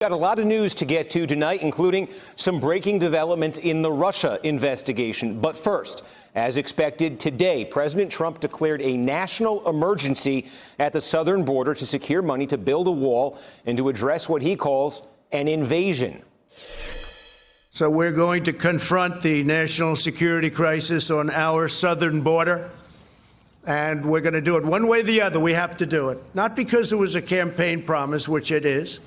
Got a lot of news to get to tonight, including some breaking developments in the Russia investigation. But first, as expected today, President Trump declared a national emergency at the southern border to secure money to build a wall and to address what he calls an invasion. So we're going to confront the national security crisis on our southern border. And we're going to do it one way or the other. We have to do it. Not because it was a campaign promise, which it is.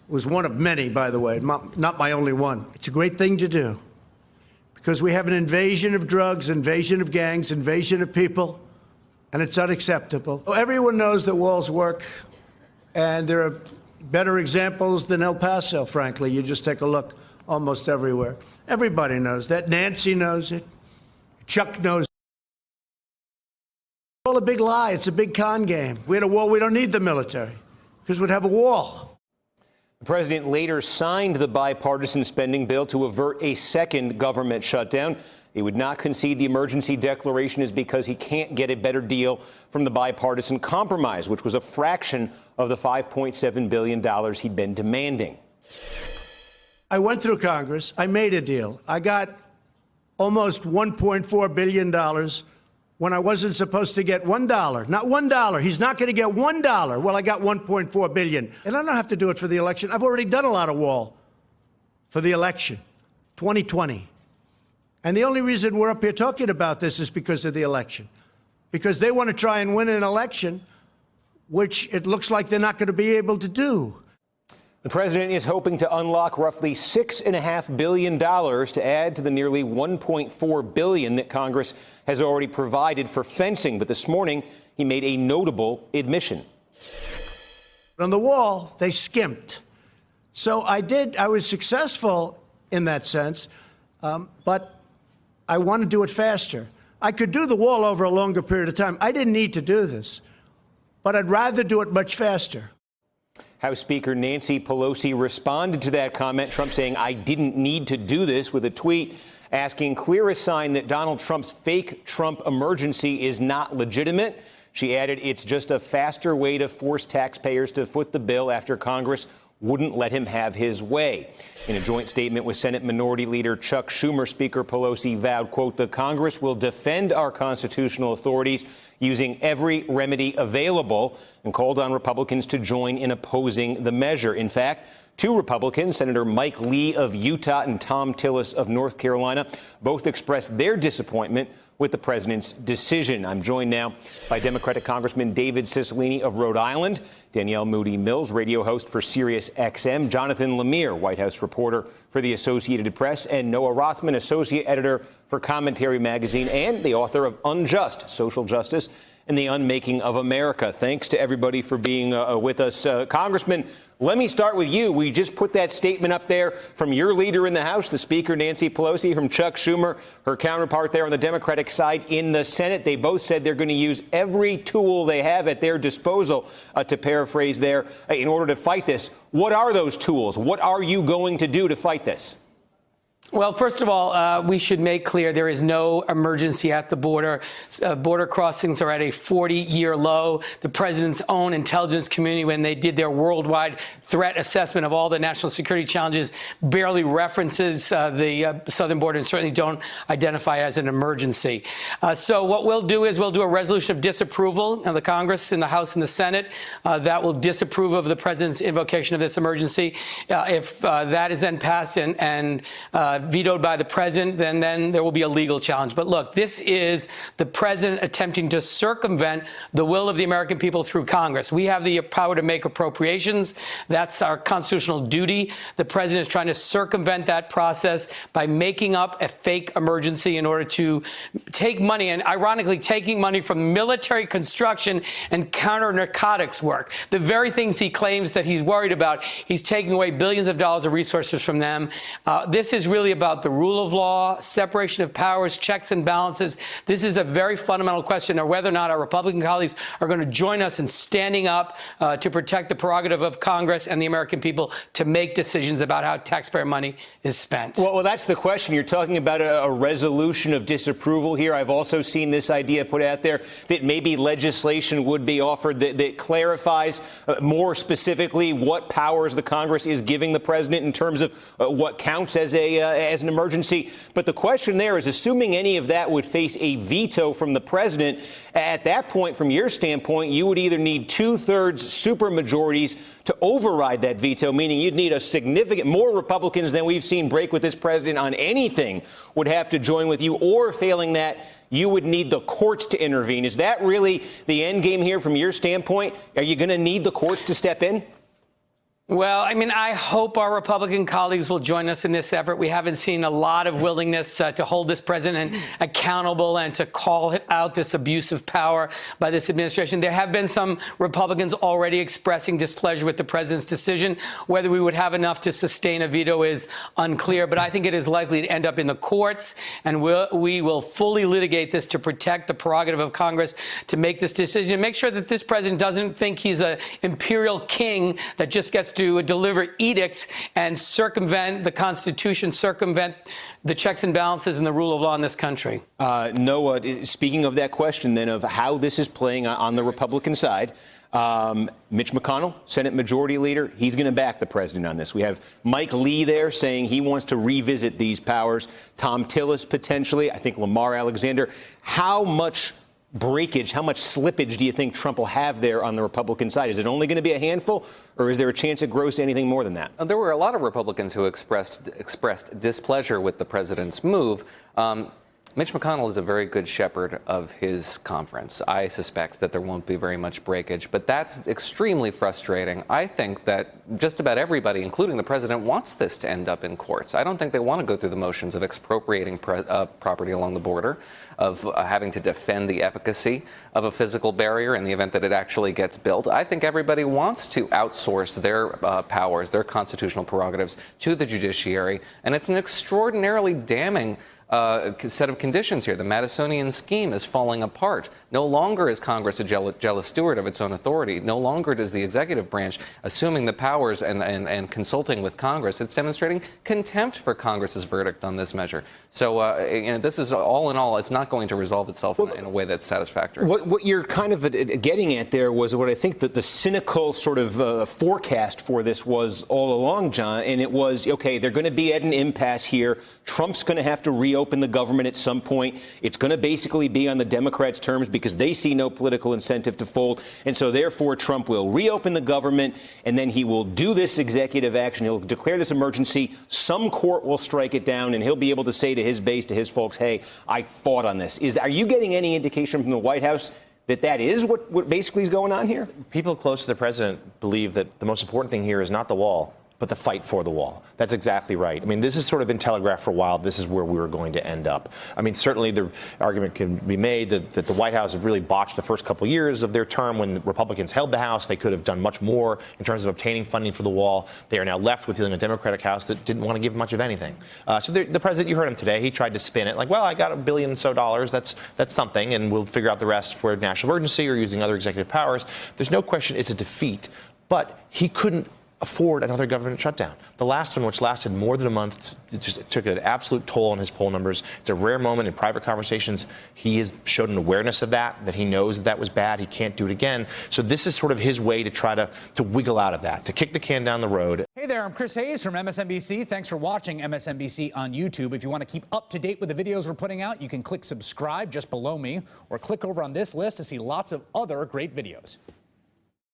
It was one of many, by the way, not my only one. It's a great thing to do because we have an invasion of drugs, invasion of gangs, invasion of people, and it's unacceptable. Everyone knows that walls work, and there are better examples than El Paso, frankly. You just take a look almost everywhere. Everybody knows that. Nancy knows it. Chuck knows it. It's all a big lie. It's a big con game. We had a wall. We don't need the military because we'd have a wall. The president later signed the bipartisan spending bill to avert a second government shutdown. He would not concede the emergency declaration is because he can't get a better deal from the bipartisan compromise, which was a fraction of the $5.7 billion he'd been demanding. I went through Congress. I made a deal. I got almost $1.4 billion when I wasn't supposed to get $1. Not $1. He's not going to get $1. Well, I got $1.4 billion. And I don't have to do it for the election. I've already done a lot of wall for the election, 2020. And the only reason we're up here talking about this is because of the election. Because they want to try and win an election, which it looks like they're not going to be able to do. The president is hoping to unlock roughly $6.5 billion to add to the nearly $1.4 billion that Congress has already provided for fencing. But this morning, he made a notable admission. On the wall, they skimped. So I was successful in that sense, but I want to do it faster. I could do the wall over a longer period of time. I didn't need to do this, but I'd rather do it much faster. House Speaker Nancy Pelosi responded to that comment, Trump saying, "I didn't need to do this," with a tweet asking clear a sign that Donald Trump's fake Trump emergency is not legitimate. She added, "It's just a faster way to force taxpayers to foot the bill after Congress wouldn't let him have his way." In a joint statement with Senate Minority Leader Chuck Schumer, Speaker Pelosi vowed, quote, "The Congress will defend our constitutional authorities using every remedy available," and called on Republicans to join in opposing the measure. In fact, two Republicans, Senator Mike Lee of Utah and Thom Tillis of North Carolina, both expressed their disappointment with the president's decision. I'm joined now by Democratic Congressman David Cicilline of Rhode Island, Danielle Moody Mills, radio host for Sirius XM, Jonathan Lemire, White House reporter for the Associated Press, and Noah Rothman, associate editor for Commentary Magazine and the author of Unjust: Social Justice and the Unmaking of America. Thanks to everybody for being with us. Congressman, let me start with you. We just put that statement up there from your leader in the House, the Speaker, Nancy Pelosi, from Chuck Schumer, her counterpart there on the Democratic side in the Senate. They both said they're going to use every tool they have at their disposal, to paraphrase there, in order to fight this. What are those tools? What are you going to do to fight this? Well, first of all, we should make clear there is no emergency at the border. Border crossings are at a 40-year low. The president's own intelligence community, when they did their worldwide threat assessment of all the national security challenges, barely references the southern border and certainly don't identify as an emergency. So what we'll do is we'll do a resolution of disapproval of the Congress, in the House and the Senate, that will disapprove of the president's invocation of this emergency. If that is then passed and vetoed by the president, then there will be a legal challenge. But look, this is the president attempting to circumvent the will of the American people through Congress. We have the power to make appropriations. That's our constitutional duty. The president is trying to circumvent that process by making up a fake emergency in order to take money, and ironically taking money from military construction and counter-narcotics work. The very things he claims that he's worried about, he's taking away billions of dollars of resources from them. This is really really about the rule of law, separation of powers, checks and balances. This is a very fundamental question of whether or not our Republican colleagues are going to join us in standing up to protect the prerogative of Congress and the American people to make decisions about how taxpayer money is spent. Well, that's the question. You're talking about a resolution of disapproval here. I've also seen this idea put out there that maybe legislation would be offered that clarifies more specifically what powers the Congress is giving the president in terms of what counts as an emergency. But the question there is, assuming any of that would face a veto from the president, at that point, from your standpoint, you would either need 2/3 supermajorities to override that veto, meaning you'd need a significant more Republicans than we've seen break with this president on anything would have to join with you, or failing that, you would need the courts to intervene. Is that really the end game here from your standpoint? Are you going to need the courts to step in? Well, I mean, I hope our Republican colleagues will join us in this effort. We haven't seen a lot of willingness to hold this president accountable and to call out this abuse of power by this administration. There have been some Republicans already expressing displeasure with the president's decision. Whether we would have enough to sustain a veto is unclear, but I think it is likely to end up in the courts, and we will fully litigate this to protect the prerogative of Congress to make this decision and make sure that this president doesn't think he's an imperial king that just gets to deliver edicts and circumvent the Constitution, circumvent the checks and balances and the rule of law in this country. Noah, speaking of that question, then, of how this is playing on the Republican side, Mitch McConnell, Senate Majority Leader, he's going to back the president on this. We have Mike Lee there saying he wants to revisit these powers. Tom Tillis, potentially. I think Lamar Alexander. How much breakage, how much slippage do you think Trump will have there on the Republican side? Is it only going to be a handful, or is there a chance it grows to anything more than that? There were a lot of Republicans who expressed displeasure with the president's move. Mitch McConnell is a very good shepherd of his conference. I suspect that there won't be very much breakage, but that's extremely frustrating. I think that just about everybody, including the president, wants this to end up in courts. I don't think they want to go through the motions of expropriating property along the border, of having to defend the efficacy of a physical barrier in the event that it actually gets built. I think everybody wants to outsource their powers, their constitutional prerogatives to the judiciary, and it's an extraordinarily damning set of conditions here. The Madisonian scheme is falling apart. No longer is Congress a jealous steward of its own authority. No longer does the executive branch, assuming the powers and consulting with Congress, it's demonstrating contempt for Congress's verdict on this measure. So this is, all in all, it's not going to resolve itself in a way that's satisfactory. What you're kind of getting at there was what I think that the cynical sort of forecast for this was all along, John, and it was, okay, they're going to be at an impasse here. Trump's going to have to reopen the government at some point. It's going to basically be on the Democrats' terms because they see no political incentive to fold. And so, therefore, Trump will reopen the government, and then he will do this executive action. He'll declare this emergency. Some court will strike it down, and he'll be able to say to his base, to his folks, hey, I fought on this. Are you getting any indication from the White House that is what basically is going on here? People close to the president believe that the most important thing here is not the wall, but the fight for the wall. That's exactly right. I mean, this has sort of been telegraphed for a while. This is where we were going to end up. I mean, certainly the argument can be made that the White House have really botched the first couple of years of their term when the Republicans held the House. They could have done much more in terms of obtaining funding for the wall. They are now left with a Democratic House that didn't want to give much of anything. So the president, you heard him today, he tried to spin it like, well, I got $1 billion or so. That's something, and we'll figure out the rest for national emergency or using other executive powers. There's no question it's a defeat, but he couldn't afford another government shutdown. The last one, which lasted more than a month, it took an absolute toll on his poll numbers. It's a rare moment in private conversations. He has showed an awareness of that he knows that was bad. He can't do it again. So this is sort of his way to try to wiggle out of that, to kick the can down the road. Hey there, I'm Chris Hayes from MSNBC. Thanks for watching MSNBC on YouTube. If you want to keep up to date with the videos we're putting out, you can click subscribe just below me, or click over on this list to see lots of other great videos.